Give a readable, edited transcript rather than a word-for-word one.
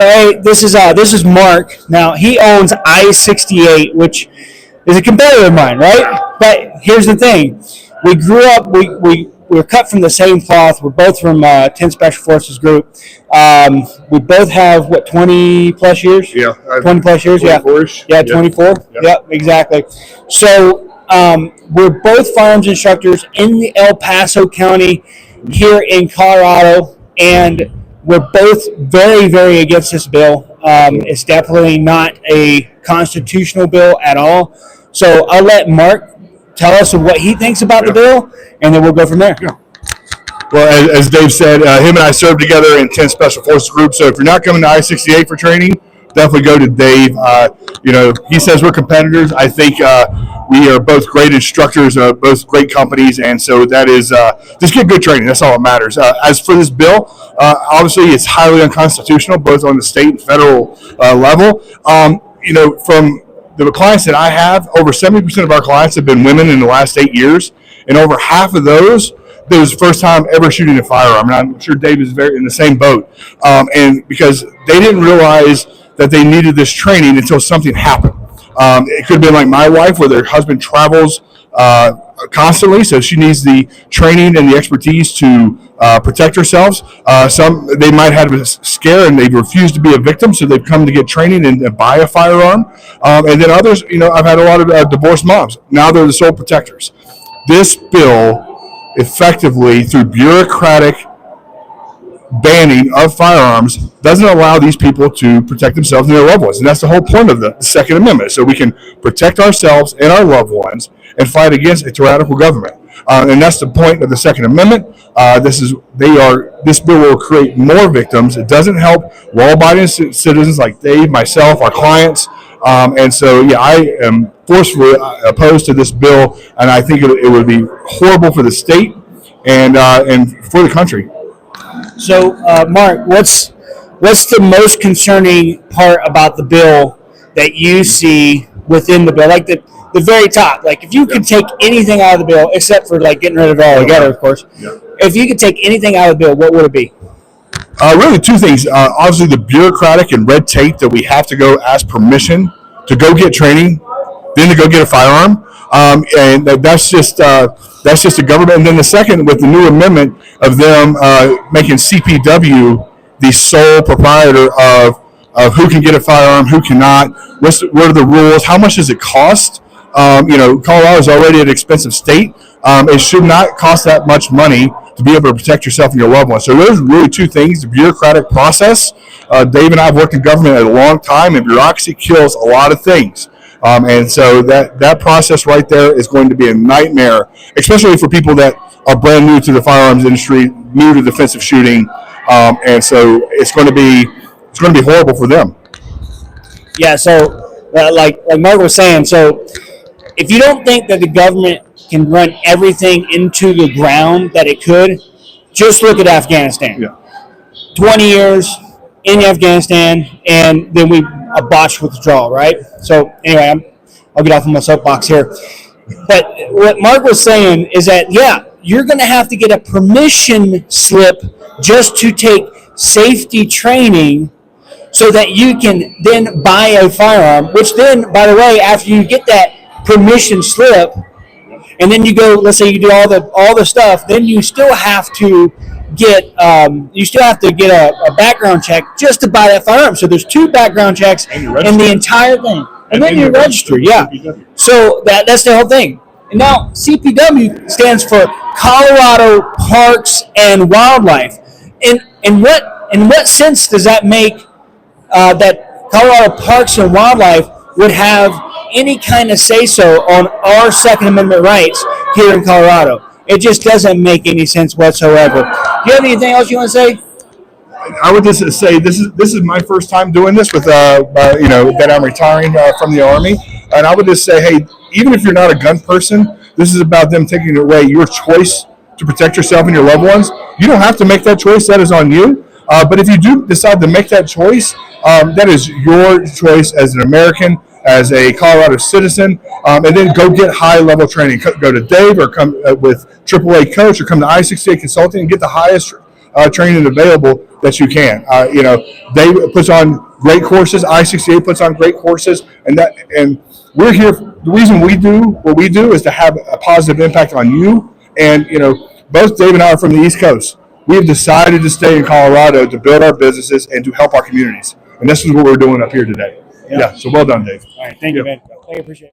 Hey, this is Mark. Now he owns I-68, which is a competitor of mine, right? But here's the thing: we grew up, we were cut from the same cloth. We're both from 10 Special Forces group. We both have what 20 plus years? Yeah, 20 plus years. Yeah, yeah, 24. Yeah. Yep, exactly. So we're both firearms instructors in the El Paso County here in Colorado, and we're both very, very against this bill. It's definitely not a constitutional bill at all. So I'll let Mark tell us what he thinks about the bill, and then we'll go from there. Yeah. Well, as Dave said, him and I served together in 10 Special Forces Group. So if you're not coming to I-68 for training, definitely go to Dave. He says we're competitors. I think we are both great instructors, both great companies, and so that is just get good training. That's all that matters. As for this bill, obviously it's highly unconstitutional, both on the state and federal level. From the clients that I have, over 70% of our clients have been women in the last 8 years, and over half of those, it was the first time ever shooting a firearm. And I'm sure Dave is very in the same boat, and because they didn't realize that they needed this training until something happened. It could have been like my wife, where their husband travels constantly, so she needs the training and the expertise to protect herself. They might have a scare and they've refused to be a victim, so they've come to get training and buy a firearm. And then others, I've had a lot of divorced moms. Now they're the sole protectors. This bill, effectively, through bureaucratic banning of firearms, doesn't allow these people to protect themselves and their loved ones. And that's the whole point of the Second Amendment, so we can protect ourselves and our loved ones and fight against a tyrannical government. And that's the point of the Second Amendment. This bill will create more victims. It doesn't help law-abiding citizens like Dave, myself, our clients. And so, I am forcefully opposed to this bill, and I think it would be horrible for the state and for the country. So, Mark, what's the most concerning part about the bill that you see within the bill? Like the very top. Like if you could take anything out of the bill, except for like getting rid of it all together, of course. Yeah. If you could take anything out of the bill, what would it be? Really two things. Obviously, the bureaucratic and red tape that we have to go ask permission to go get training, then to go get a firearm. And that's just a government. And then the second, with the new amendment of them making CPW the sole proprietor of who can get a firearm, who cannot, what are the rules, how much does it cost? Colorado is already an expensive state. It should not cost that much money to be able to protect yourself and your loved ones. So there's really two things: the bureaucratic process. Dave and I have worked in government a long time, and bureaucracy kills a lot of things. And so that process right there is going to be a nightmare, especially for people that are brand new to the firearms industry, new to defensive shooting. And so it's going to be horrible for them. Yeah. So, like Mark was saying, so if you don't think that the government can run everything into the ground that it could, just look at Afghanistan. Yeah. 20 years in Afghanistan, and then a botched withdrawal, right? So anyway, I'll get off of my soapbox here. But what Mark was saying is that, you're going to have to get a permission slip just to take safety training so that you can then buy a firearm, which then, by the way, after you get that permission slip, and then you go, let's say you do all the stuff, then you still have to get a background check just to buy that firearm. So there's two background checks in the entire thing, and then you register. Yeah. So that's the whole thing. And now CPW stands for Colorado Parks and Wildlife. In what sense does that make that Colorado Parks and Wildlife would have any kind of say-so on our Second Amendment rights here in Colorado? It just doesn't make any sense whatsoever. Do you have anything else you want to say? I would just say this is my first time doing this with that I'm retiring from the Army, and I would just say, hey, even if you're not a gun person, this is about them taking away your choice to protect yourself and your loved ones. You don't have to make that choice; that is on you. But if you do decide to make that choice, that is your choice as an American, as a Colorado citizen, and then go get high-level training. Go to Dave or come with AAA Coach or come to I-68 Consulting and get the highest training available that you can. Dave puts on great courses. I-68 puts on great courses, and we're here. The reason we do what we do is to have a positive impact on you. And both Dave and I are from the East Coast. We have decided to stay in Colorado to build our businesses and to help our communities. And this is what we're doing up here today. Yeah. So well done, Dave. All right. Thank you, man. I appreciate it.